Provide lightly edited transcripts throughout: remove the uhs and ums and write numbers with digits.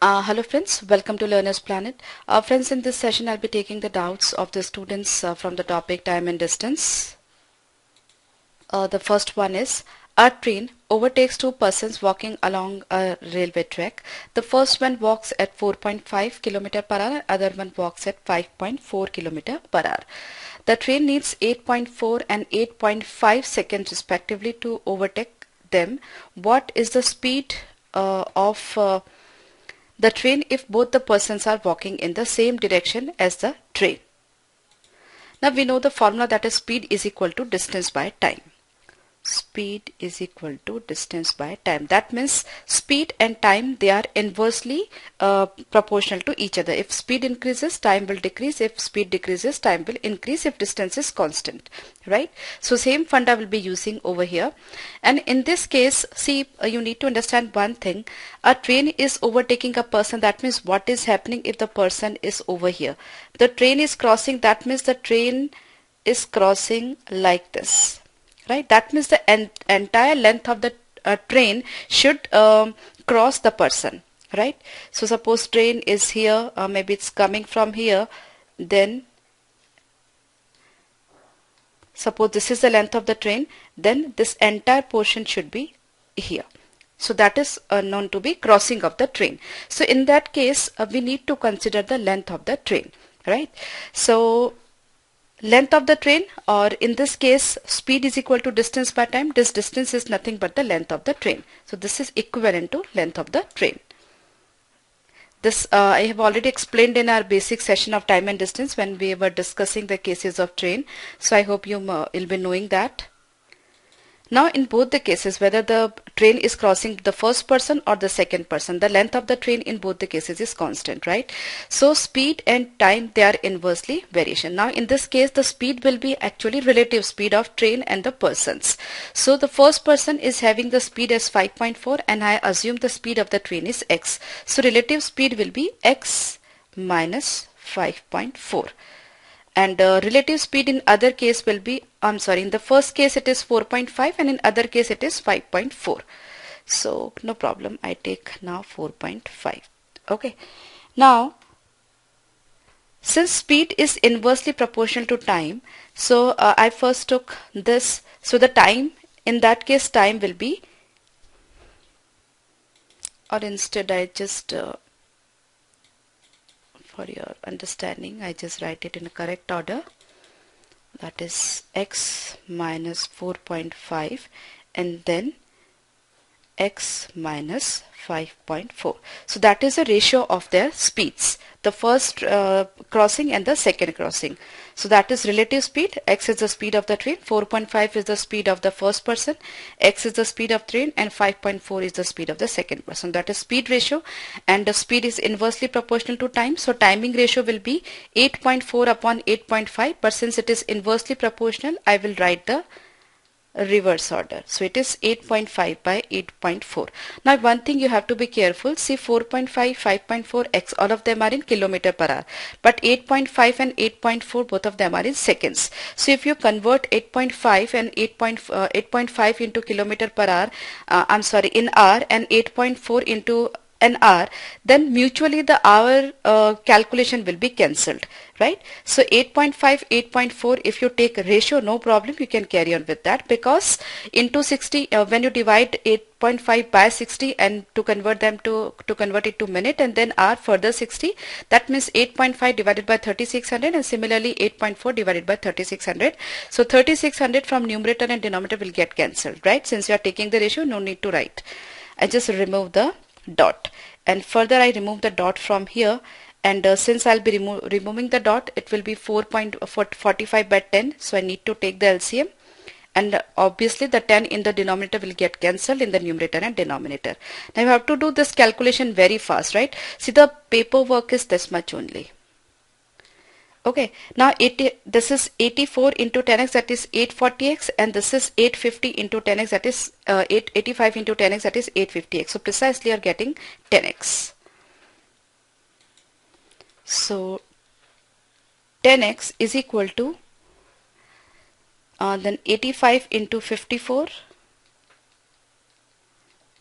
Hello friends, welcome to Learner's Planet. Friends, in this session I'll be taking the doubts of the students from the topic time and distance. The first one is, a train overtakes two persons walking along a railway track. The first one walks at 4.5 km per hour, other one walks at 5.4 km per hour. The train needs 8.4 and 8.5 seconds respectively to overtake them. What is the speed of the train if both the persons are walking in the same direction as the train? Now we know the formula, that is speed is equal to distance by time. Speed is equal to distance by time. That means speed and time, they are inversely proportional to each other. If speed increases, time will decrease. If speed decreases, time will increase if distance is constant, right? So same funda will be using over here. And in this case, see, you need to understand one thing. A train is overtaking a person. That means what is happening if the person is over here? The train is crossing. That means the train is crossing like this. Right, that means the entire length of the train should cross the person, right? So suppose train is here, maybe it's coming from here, then suppose this is the length of the train, then this entire portion should be here. So that is known to be crossing of the train. So in that case, we need to consider the length of the train, right? So length of the train, or in this case speed is equal to distance by time. This distance is nothing but the length of the train. So this is equivalent to length of the train. This I have already explained in our basic session of time and distance when we were discussing the cases of train. So I hope you will be knowing that. Now in both the cases, whether the train is crossing the first person or the second person, the length of the train in both the cases is constant, right? So speed and time, they are inversely variation. Now in this case, the speed will be actually relative speed of train and the persons. So the first person is having the speed as 5.4 and I assume the speed of the train is x. So relative speed will be x minus 5.4. And relative speed in other case will be, in the first case it is 4.5 and in other case it is 5.4. So no problem, I take now 4.5. Okay. Now since speed is inversely proportional to time, so I first took this. So the time, in that case time will be, or instead I just for your understanding, I just write it in a correct order. That is x minus 4.5 and then x minus 5.4. So that is a ratio of their speeds, the first crossing and the second crossing. So that is relative speed. X is the speed of the train, 4.5 is the speed of the first person, x is the speed of train, and 5.4 is the speed of the second person. That is speed ratio, and the speed is inversely proportional to time. So timing ratio will be 8.4 upon 8.5, but since it is inversely proportional, I will write the reverse order. So it is 8.5 by 8.4. Now one thing you have to be careful, see 4.5, 5.4, x, all of them are in kilometer per hour, but 8.5 and 8.4 both of them are in seconds. So if you convert 8.5 and 8.5 into kilometer per hour, in hour, and 8.4 into an hour, then mutually the hour calculation will be cancelled, right? So 8.5, 8.4, if you take a ratio, no problem, you can carry on with that, because into 60, when you divide 8.5 by 60 and to convert it to minute, and then hour further 60, that means 8.5 divided by 3600, and similarly 8.4 divided by 3600. So 3600 from numerator and denominator will get cancelled, right? Since you are taking the ratio, no need to write. I just remove the dot, and further I remove the dot from here, and since I'll be removing the dot, it will be 4.45 by 10, so I need to take the LCM, and obviously the 10 in the denominator will get cancelled in the numerator and denominator. Now you have to do this calculation very fast, right? See, the paperwork is this much only. Okay, now this is 84 into 10x, that is 840x, and this is 850 into 10x, that is 885 into 10x, that is 850x. So precisely you are getting 10x. So 10x is equal to then 85 into 54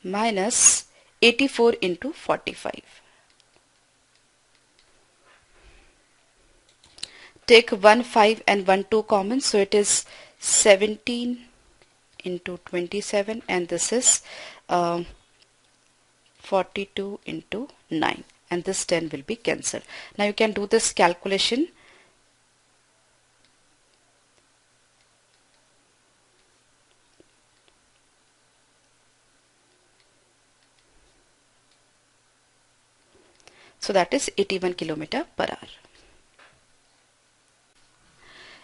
minus 84 into 45. take 1 5 and 1 2 common, so it is 17 into 27, and this is 42 into 9, and this 10 will be cancelled. Now you can do this calculation. So that is 81 km per hour.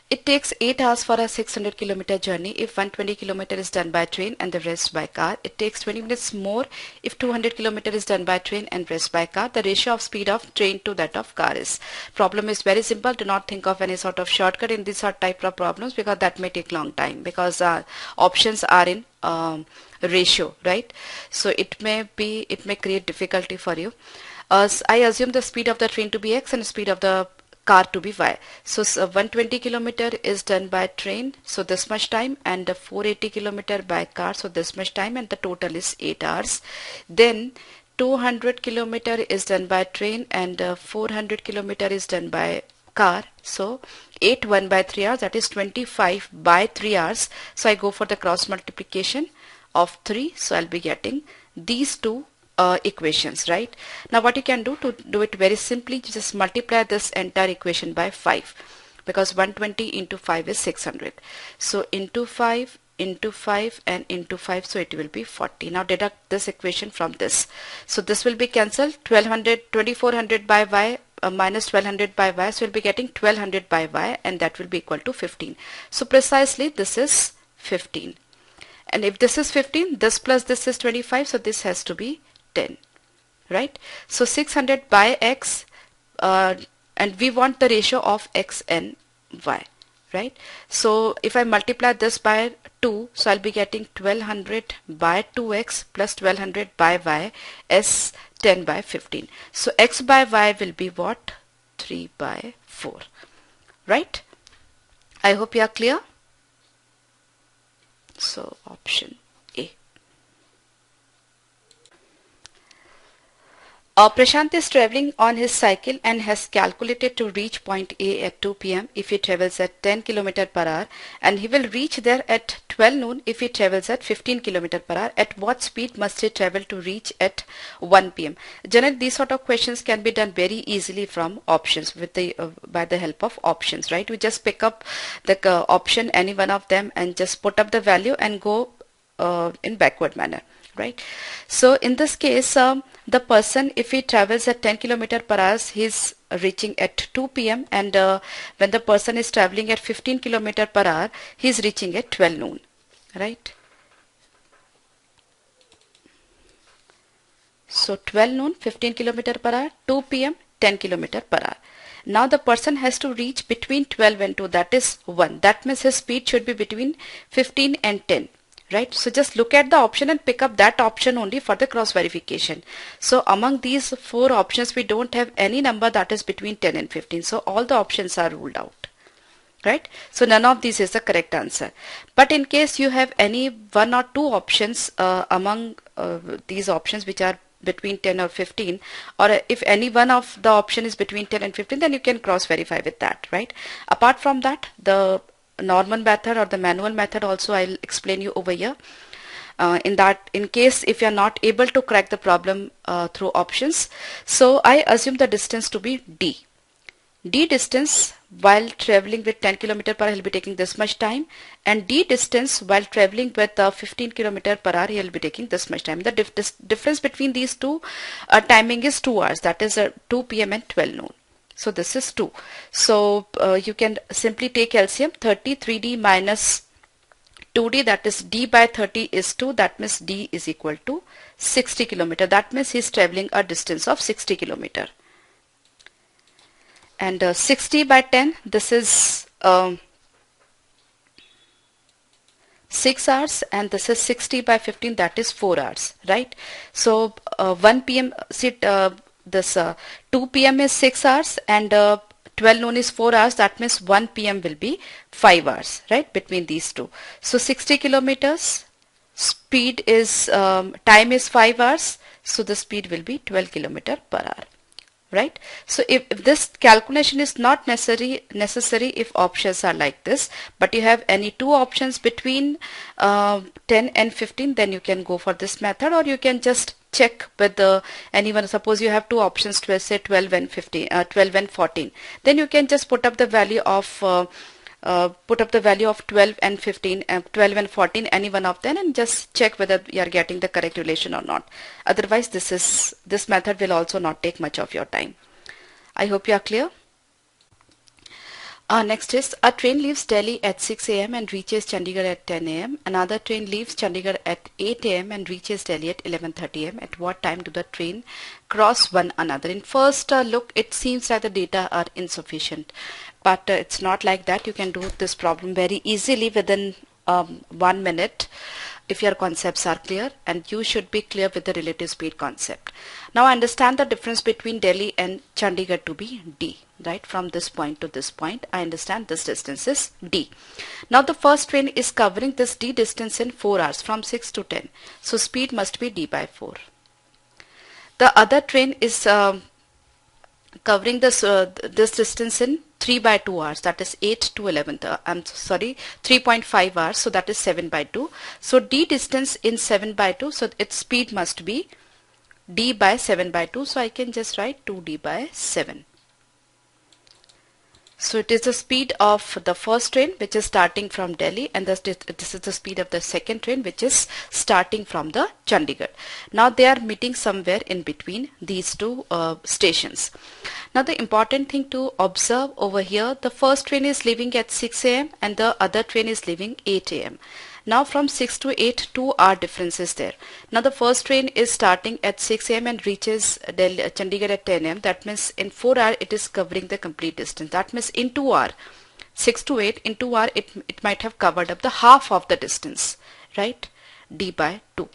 It takes 8 hours for a 600 km journey if 120 km is done by train and the rest by car. It takes 20 minutes more if 200 km is done by train and rest by car. The ratio of speed of train to that of car is. Problem is very simple. Do not think of any sort of shortcut in this type of problems, because that may take long time, because options are in ratio, right? So it may create difficulty for you. I assume the speed of the train to be x and speed of the car to be y. So 120 km is done by train, so this much time, and 480 km by car, so this much time, and the total is 8 hours. Then 200 km is done by train and 400 km is done by car, so 8 1 by 3 hours, that is 25 by 3 hours. So I go for the cross multiplication of 3, so I'll be getting these two equations, right? Now what you can do to do it very simply, you just multiply this entire equation by 5, because 120 into 5 is 600. So into 5 into 5 and into 5, so it will be 40. Now deduct this equation from this. So this will be cancelled. 2400 by y minus 1200 by y, so we'll be getting 1200 by y, and that will be equal to 15. So precisely this is 15. And if this is 15, this plus this is 25, so this has to be 10, right? So 600 by x, and we want the ratio of x and y, right? So if I multiply this by 2, so I'll be getting 1200 by 2x plus 1200 by y is 10 by 15. So x by y will be what? 3 by 4, right? I hope you are clear. So option A. Prashant is traveling on his cycle and has calculated to reach point A at 2 p.m. if he travels at 10 km per hour, and he will reach there at 12 noon if he travels at 15 km per hour. At what speed must he travel to reach at 1 p.m.? Generally, these sort of questions can be done very easily from options with the by the help of options, right? We just pick up the option, any one of them, and just put up the value and go in backward manner, right? So in this case, the person, if he travels at 10 km per hour, he's reaching at 2 p.m. and when the person is traveling at 15 km per hour, he's reaching at 12 noon, right? So 12 noon, 15 km per hour, 2 p.m., 10 km per hour. Now the person has to reach between 12 and 2, that is 1. That means his speed should be between 15 and 10. Right? So just look at the option and pick up that option only for the cross verification. So among these 4 options, we don't have any number that is between 10 and 15. So all the options are ruled out. Right? So none of these is the correct answer. But in case you have any 1 or 2 options among these options which are between 10 or 15, or if any one of the option is between 10 and 15, then you can cross verify with that, right? Apart from that, the normal method or the manual method also I'll explain you over here. In case if you are not able to crack the problem through options, so I assume the distance to be D. D distance while traveling with 10 km per hour, he'll be taking this much time, and D distance while traveling with 15 km per hour, he'll be taking this much time. The difference between these two timing is 2 hours, that is 2 p.m. and 12 noon. So this is 2. So you can simply take LCM. 30 3D minus 2D, that is D by 30 is 2. That means D is equal to 60 km. That means he is traveling a distance of 60 km. And 60 by 10, this is 6 hours, and this is 60 by 15, that is 4 hours, right? So 1 p.m. This 2 p.m. is 6 hours and 12 noon is 4 hours. That means 1 p.m. will be 5 hours, right, between these two. So 60 kilometers, speed is time is 5 hours, so the speed will be 12 km per hour, right? So if this calculation is not necessary if options are like this, but you have any two options between 10 and 15, then you can go for this method, or you can just check with the anyone. Suppose you have two options to say 12 and 15, 12 and 14, then you can just put up the value of 12 and 15, 12 and 14, any one of them, and just check whether you are getting the correct relation or not. Otherwise, this method will also not take much of your time. I hope you are clear. Next is, a train leaves Delhi at 6 a.m. and reaches Chandigarh at 10 a.m. Another train leaves Chandigarh at 8 a.m. and reaches Delhi at 11:30 a.m. At what time do the train cross one another? In first look, it seems like the data are insufficient, but it's not like that. You can do this problem very easily within 1 minute if your concepts are clear, and you should be clear with the relative speed concept. Now understand the difference between Delhi and Chandigarh to be D, right? From this point to this point, I understand this distance is D. Now the first train is covering this D distance in 4 hours from 6 to 10. So speed must be D by 4. The other train is covering this distance in 3 by 2 hours, that is 8 to 11. I'm sorry, 3.5 hours, so that is 7 by 2. So D distance in 7 by 2, so its speed must be D by 7 by 2. So I can just write 2D by 7. So it is the speed of the first train which is starting from Delhi, and this is the speed of the second train which is starting from the Chandigarh. Now they are meeting somewhere in between these two stations. Now the important thing to observe over here, the first train is leaving at 6 a.m. and the other train is leaving 8 a.m. Now from 6 to 8, 2 hour difference is there. Now the first train is starting at 6 a.m. and reaches Chandigarh at 10 a.m. That means in 4 hours it is covering the complete distance. That means in 2 hours, 6 to 8, in 2 hours it might have covered up the half of the distance, right? D by 2.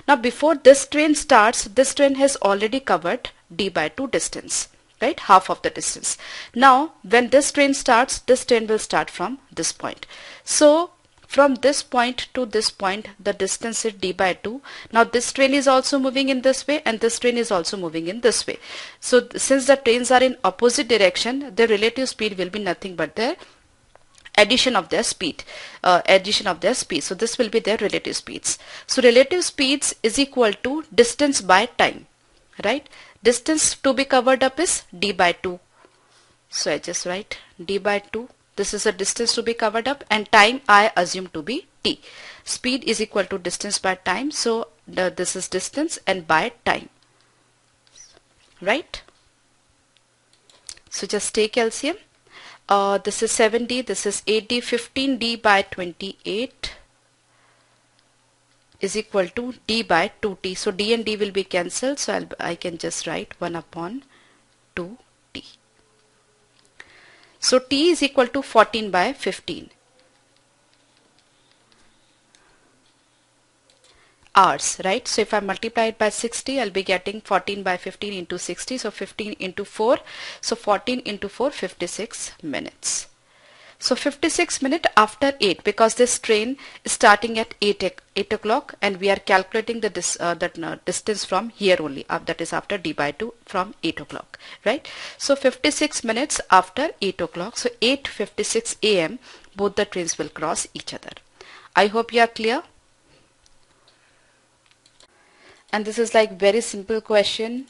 Now before this train starts, this train has already covered D by 2 distance, right? Half of the distance. Now when this train starts, this train will start from this point. So from this point to this point, the distance is D by 2. Now this train is also moving in this way and this train is also moving in this way. So since the trains are in opposite direction, the relative speed will be nothing but their addition of their speed. So this will be their relative speeds. So relative speeds is equal to distance by time, right? Distance to be covered up is D by 2. So I just write D by 2. This is a distance to be covered up, and time I assume to be T. Speed is equal to distance by time. So this is distance and by time, right? So just take LCM. This is 7D, this is 8D, 15D by 28 is equal to D by 2T. So D and D will be cancelled. So I can just write 1 upon 2T. So T is equal to 14 by 15 hours, right? So if I multiply it by 60, I'll be getting 14 by 15 into 60. So 15 into 4. So 14 into 4, 56 minutes. So 56 minutes after 8, because this train is starting at 8 o'clock and we are calculating the distance from here only, that is after D by 2 from 8 o'clock, right? So 56 minutes after 8 o'clock, so 8:56 a.m. both the trains will cross each other. I hope you are clear. And this is like very simple question.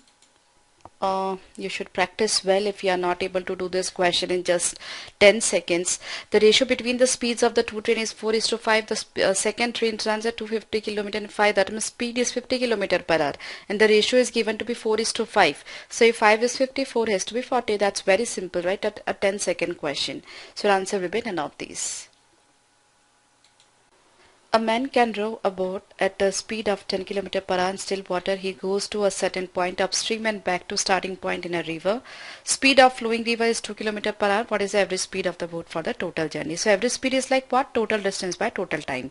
You should practice well if you are not able to do this question in just 10 seconds. The ratio between the speeds of the two trains is 4:5. The second train runs at 250 km and 5. That means speed is 50 km per hour. And the ratio is given to be 4:5. So if 5 is 50, 4 has to be 40. That's very simple, right? A 10-second question. So your answer will be none of these. A man can row a boat at a speed of 10 km per hour in still water. He goes to a certain point upstream and back to starting point in a river. Speed of flowing river is 2 km per hour. What is the average speed of the boat for the total journey? So average speed is like what? Total distance by total time.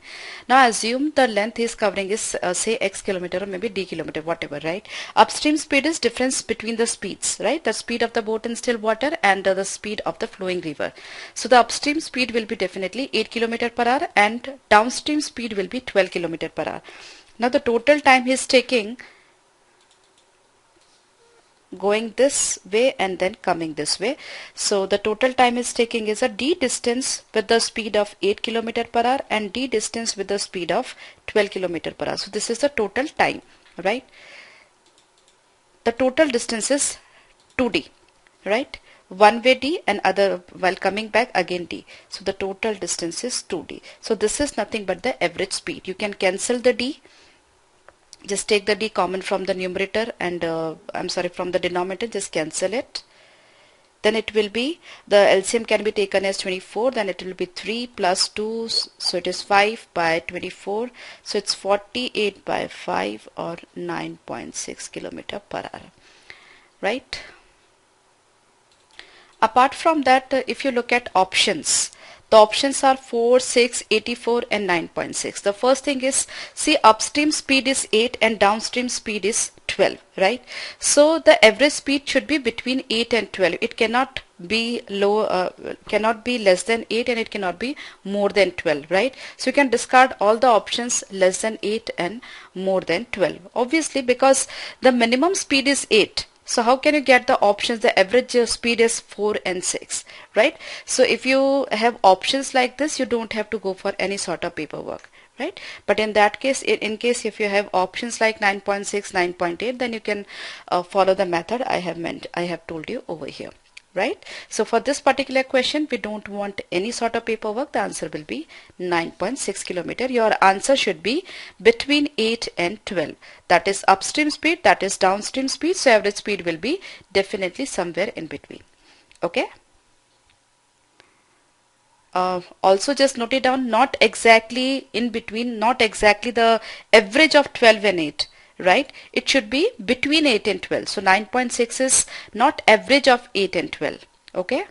Now assume the length he is covering is say x kilometer or maybe d kilometer, whatever, right? Upstream speed is difference between the speeds, right? The speed of the boat in still water and the speed of the flowing river. So the upstream speed will be definitely 8 km per hour and downstream speed will be 12 km per hour. Now the total time he is taking going this way and then coming this way. So the total time is taking is a d distance with the speed of 8 km per hour and d distance with the speed of 12 km per hour. So this is the total time, right? The total distance is 2d, right? One way d and other while coming back again d. So the total distance is 2d. So this is nothing but the average speed. You can cancel the d. Just take the d common from the numerator and from the denominator, just cancel it. Then it will be, the LCM can be taken as 24, then it will be 3 plus 2, so it is 5 by 24, so it's 48 by 5 or 9.6 km per hour, right? Apart from that, if you look at options, the options are 4, 6, 84 and 9.6. The first thing is, see, upstream speed is 8 and downstream speed is 12, right? So the average speed should be between 8 and 12. It cannot be cannot be less than 8 and it cannot be more than 12, right? So you can discard all the options less than 8 and more than 12. Obviously, because the minimum speed is 8. So how can you get the options? The average speed is 4 and 6, right? So if you have options like this, you don't have to go for any sort of paperwork, right? But in that case, in case if you have options like 9.6, 9.8, then you can follow the method I have told you over here, right? So for this particular question, we don't want any sort of paperwork. The answer will be 9.6 kilometer. Your answer should be between 8 and 12. That is upstream speed, that is downstream speed. So average speed will be definitely somewhere in between. Okay. Also just note it down, not exactly in between, not exactly the average of 12 and 8. Right? It should be between 8 and 12. So 9.6 is not average of 8 and 12. Okay.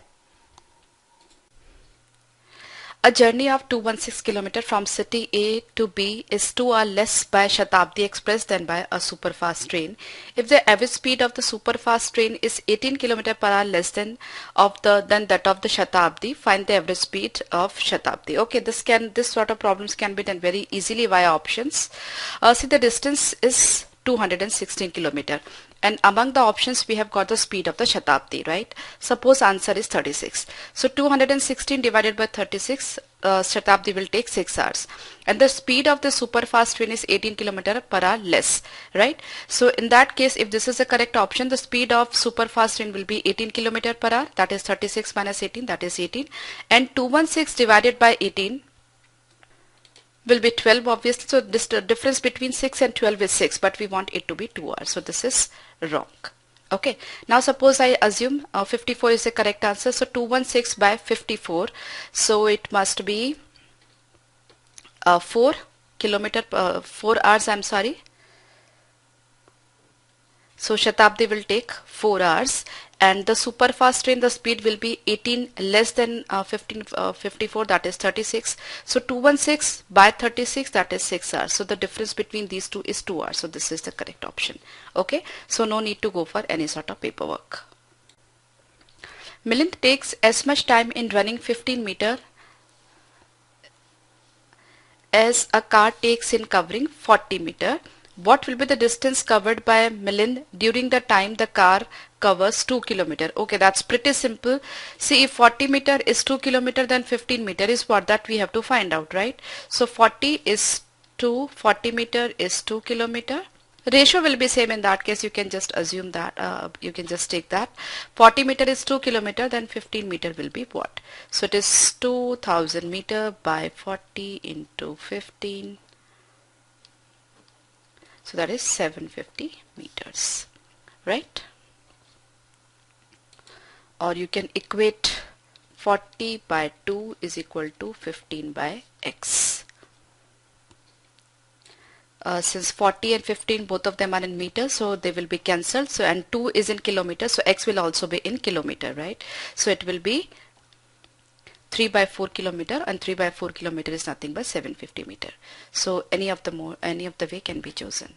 A journey of 216 km from city A to B is 2 hours less by Shatabdi Express than by a superfast train. If the average speed of the superfast train is 18 km per hour less than that of the Shatabdi, find the average speed of Shatabdi. Okay, this sort of problems can be done very easily via options. See, the distance is 216 km. And among the options we have got the speed of the Shatabdi, right? Suppose answer is 36. So 216 divided by 36, Shatabdi will take 6 hours. And the speed of the superfast train is 18 km per hour less, right? So in that case, if this is the correct option, the speed of superfast train will be 18 km per hour. That is 36 minus 18, that is 18. And 216 divided by 18 will be 12, obviously. So this difference between 6 and 12 is 6, but we want it to be 2 hours. So this is wrong. Okay. Now suppose I assume 54 is the correct answer. So 216 by 54. So it must be 4 hours, I'm sorry. So Shatabdi will take 4 hours, and the superfast train, the speed will be 18 less than 54, that is 36. So 216 by 36, that is 6 hours. So the difference between these two is 2 hours. So this is the correct option. Okay. So no need to go for any sort of paperwork. Milind takes as much time in running 15 meter as a car takes in covering 40 meter. What will be the distance covered by Milind during the time the car covers 2 km? Okay, that's pretty simple. See, if 40 meter is 2 km, then 15 meter is what that we have to find out, right? So 40 is 2, 40 meter is 2 km. Ratio will be same in that case. You can just assume that, you can just take that. 40 meter is 2 km, then 15 meter will be what? So it is 2000 meter by 40 into 15. So that is 750 meters, right? Or you can equate 40 by 2 is equal to 15 by x. Since 40 and 15, both of them are in meters, so they will be cancelled. So, and 2 is in kilometers, so x will also be in kilometer, right? So it will be 3 by 4 kilometer, and 3 by 4 kilometer is nothing but 750 meter. So any of the way can be chosen.